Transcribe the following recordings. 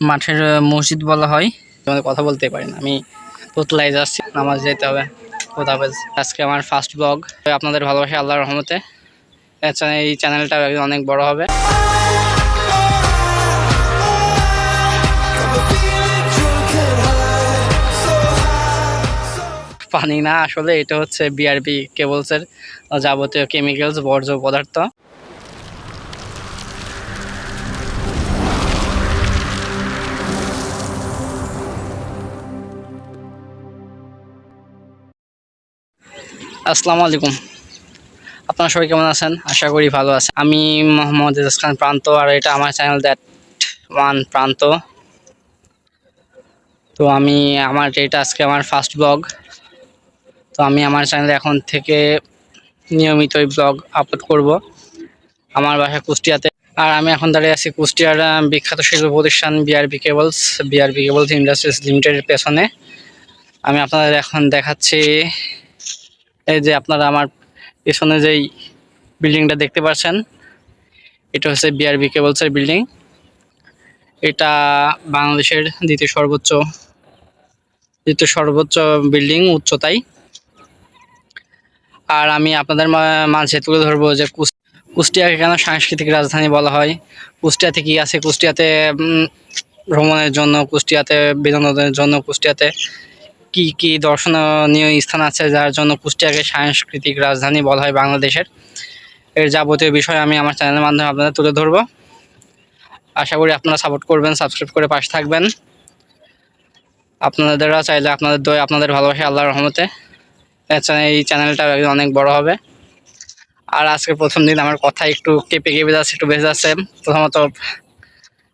মাঠের মসজিদ বলা হয়। তোমাদের কথা বলতে পারি না, আমি তোতলায় যাচ্ছি, নামাজ যেতে হবে। খোদা হাফেজ। আজকে আমার ফার্স্ট ব্লগ, আপনাদের ভালোবাসা আল্লাহর রহমতে এই চ্যানেলটা একদিন অনেক বড় হবে। পানি না, আসলে এটা হচ্ছে বিআরবি কেবলসের যাবতীয় কেমিক্যালস, বর্জ্য পদার্থ। আসসালামু আলাইকুম, আপনারা সবাই কেমন আছেন? আশা করি ভালো আছেন। আমি মোহাম্মদ এজাজ খান প্রান্ত, আর এটা আমার চ্যানেল দ্যাট ওয়ান প্রান্ত। তো এটা আজকে আমার ফার্স্ট ব্লগ। তো আমি আমার চ্যানেলে এখন থেকে নিয়মিত ব্লগ আপলোড করব। আমার বাসা কুষ্টিয়াতে, আর আমি এখন দাঁড়িয়ে আছি কুষ্টিয়ার বিখ্যাত শিল্প প্রতিষ্ঠান বিআরবি কেবলস ইন্ডাস্ট্রিজ লিমিটেডের পেছনে। আমি আপনাদের এখন দেখাচ্ছি, এই যে আপনারা আমার পেছনে যেই বিল্ডিংটা দেখতে পাচ্ছেন, এটা হচ্ছে বিআরবি কেবলসের বিল্ডিং। এটা বাংলাদেশের দ্বিতীয় সর্বোচ্চ বিল্ডিং উচ্চতায়। আর আমি আপনাদের মাঝে তুলে ধরবো যে কুষ্টিয়াকে কেন সাংস্কৃতিক রাজধানী বলা হয়, কুষ্টিয়াতে কি আছে, কুষ্টিয়াতে ভ্রমণের জন্য, কুষ্টিয়াতে বিনোদনের জন্য, কুষ্টিয়াতে কি কি দর্শনীয় স্থান আছে যার জন্য কুষ্টিয়াকে সাংস্কৃতিক রাজধানী বলা হয় বাংলাদেশের। এর যাবতীয় বিষয় আমি আমার চ্যানেলের মাধ্যমে আপনাদের তুলে ধরবো। আশা করি আপনারা সাপোর্ট করবেন, সাবস্ক্রাইব করে পাশে থাকবেন। আপনাদেরও চাইলে আপনাদের দোয়া, আপনাদের ভালোবাসা আল্লাহর রহমতে এই চ্যানেলটা একদিন অনেক বড় হবে। আর আজকে প্রথম দিন আমার কথা একটু কেঁপে যাচ্ছে, একটু বেঁচে যাচ্ছে। প্রথমত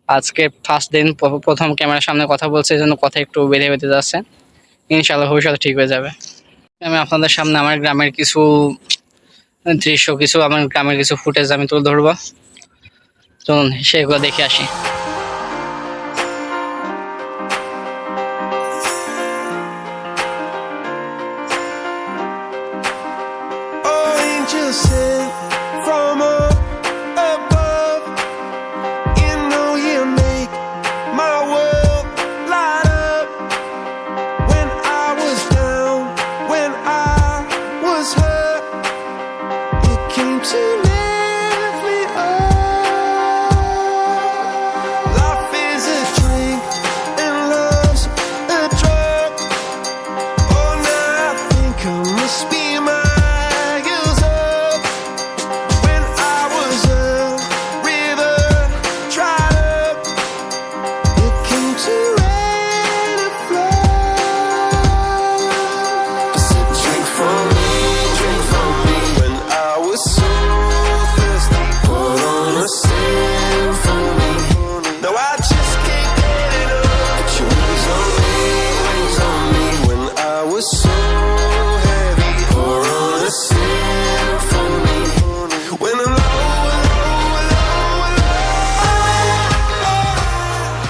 আজকে ফার্স্ট দিন, প্রথম ক্যামেরার সামনে কথা বলছে, এই জন্য কথা একটু বেঁধে যাচ্ছে। ইনশাআল্লাহ ভবিষ্যতে ঠিক হয়ে যাবে। আমি আপনাদের সামনে আমার গ্রামের কিছু দৃশ্য, আমার গ্রামের কিছু ফুটেজ আমি তুলে ধরবো। চলুন সেগুলো দেখে আসি।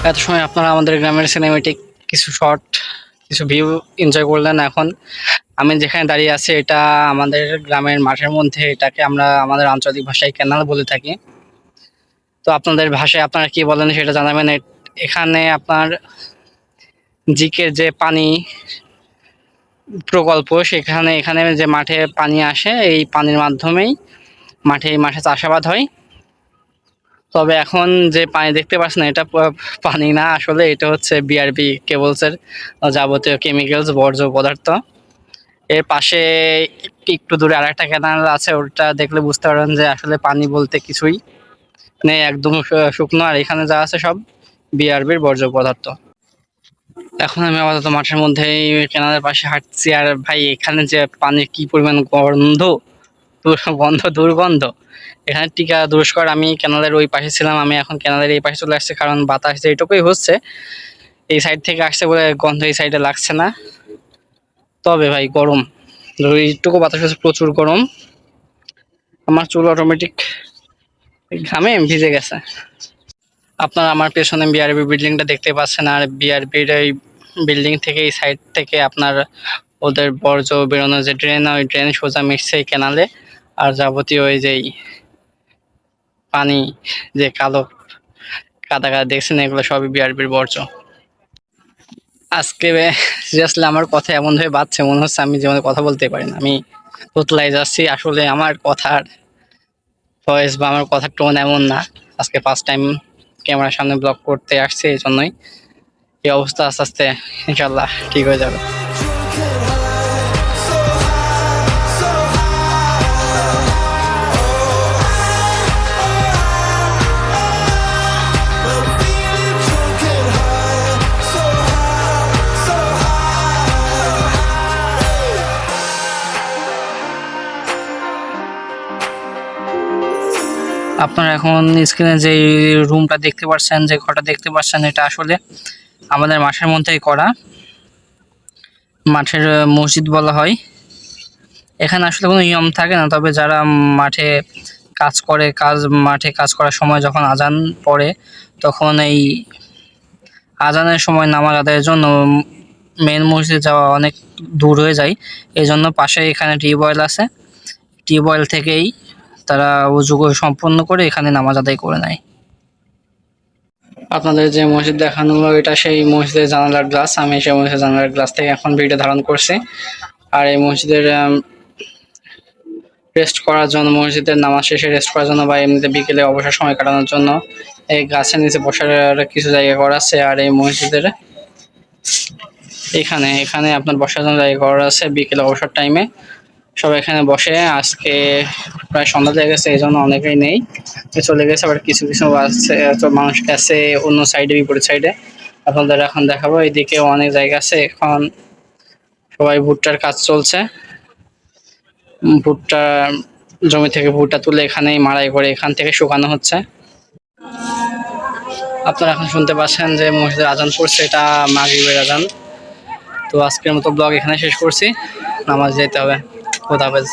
এত সময় আপনারা আমাদের গ্রামের সিনেমেটিক কিছু শর্ট, কিছু ভিউ এনজয় করলেন। এখন আমি যেখানে দাঁড়িয়ে আছি, এটা আমাদের গ্রামের মাঠের মধ্যে। এটাকে আমরা আমাদের আঞ্চলিক ভাষায় ক্যানাল বলে থাকি। তো আপনাদের ভাষায় আপনারা কি বলেন সেটা জানাবেন। এখানে আপনার জিকের যে পানি প্রকল্প, এখানে যে মাঠে পানি আসে, এই পানির মাধ্যমেই মাঠে চাষাবাদ হয়। তবে এখন যে পানি দেখতে পাচ্ছেন, এটা পানি না, আসলে এটা হচ্ছে বিআরবি কেবলসের যাবতীয় কেমিক্যালস, বর্জ্য পদার্থ। এর পাশে একটু দূরে আরেকটা ক্যানাল আছে, ওটা দেখলে বুঝতে পারবেন যে আসলে পানি বলতে কিছুই নেই, একদম শুকনো। আর এখানে যা আছে সব বিআরবির বর্জ্য পদার্থ। এখন আমি আপাতত মাঠের মধ্যে ক্যানালের পাশে হাঁটছি। আর ভাই, এখানে যে পানির কি পরিমাণ দুর্গন্ধ, এখানে টিকা দুষ্কর। আমি ক্যানালের ওই পাশে ছিলাম, আমি এখন ক্যানালের এই পাশে চলে আসছে, কারণ বাতাস যেটুকুই হচ্ছে এই সাইড থেকে আসছে বলে গন্ধ এই সাইডে লাগছে না। তবে ভাই গরম, এইটুকু বাতাস হচ্ছে, প্রচুর গরম। আমার চুল অটোমেটিক ঘামে ভিজে গেছে। আপনারা আমার পেছনে বিআরবি বিল্ডিংটা দেখতে পাচ্ছেন, আর বিআরবির এই বিল্ডিং থেকে, এই সাইড থেকে আপনার ওদের বর্জ্য বেরোনো যে ড্রেন, ওই ড্রেন সোজা মিশছে এই ক্যানালে। আর যাবতীয় ওই যেই পানি, যে কালো কাদা কাদা দেখছেন, এগুলো সবই বিআরবির বর্জ্য। আজকে সিরিয়াসলি আমার কথা এমনভাবে বাজছে, মনে হচ্ছে আমি জীবনে কথা বলতে পারি না, আমি তোতলাই যাচ্ছি। আসলে আমার কথার ভয়েস বা আমার কথার টোন এমন না। আজকে ফার্স্ট টাইম ক্যামেরার সামনে ব্লগ করতে আসছে, এই জন্যই এই অবস্থা। আস্তে আস্তে ইনশাল্লাহ ঠিক হয়ে যাবে। আপনারা এখন স্ক্রিনে যে রুমটা দেখতে পাচ্ছেন, যে ঘরটা দেখতে পাচ্ছেন, এটা আসলে আমাদের মাঠের মধ্যেই করা, মাঠের মসজিদ বলা হয়। এখানে আসলে কোনো নিয়ম থাকে না, তবে যারা মাঠে কাজ করে, মাঠে কাজ করার সময় যখন আজান পড়ে, তখন এই আজানের সময় নামাজ আদায়ের জন্য মেন মসজিদে যাওয়া অনেক দূর হয়ে যায়। এই জন্য পাশে এখানে টিউবওয়েল আছে, টিউবওয়েল থেকেই তারা উযু সম্পন্ন করে এখানে নামাজ আদায় করে নেয়। আপনাদের যে মসজিদ দেখানো হলো, এটা সেই মসজিদের জানালার গ্লাস। আমি সেই মসজিদের জানালার গ্লাস থেকে এখন ভিডিও ধারণ করছি। আর এই মসজিদের রেস্ট করার জন্য, মসজিদের নামাজ শেষে রেস্ট করার জন্য বা এমনিতে বিকেলে অবসর সময় কাটানোর জন্য এই গাছের নিচে বসার কিছু জায়গা করা আছে। আর এই মসজিদের এখানে এখানে আপনার বসার জন্য জায়গা করা আছে। বিকেলে অবসর টাইমে সবাই এখানে বসে। আজকে প্রায় সন্ধ্যা হয়ে গেছে, এই জন্য অনেকেই নেই, চলে গেছে। আবার কিছু কিছু আছে, মানুষ আছে অন্য সাইডে, বিপরীত সাইডে। আপনাদের এখন দেখাবো, এদিকে অনেক জায়গা আছে। এখন সবাই ভুট্টার কাজ চলছে। ভুট্টা জমি থেকে ভুট্টা তুলে এখানেই মাড়াই করে এখান থেকে শুকানো হচ্ছে। আপনারা এখন শুনতে পাচ্ছেন যে মসজিদের আজান পড়ছে, এটা মাগরিবের আজান। তো আজকের মতো ব্লগ এখানে শেষ করছি, নামাজ যেতে হবে। খোদা হাফেজ।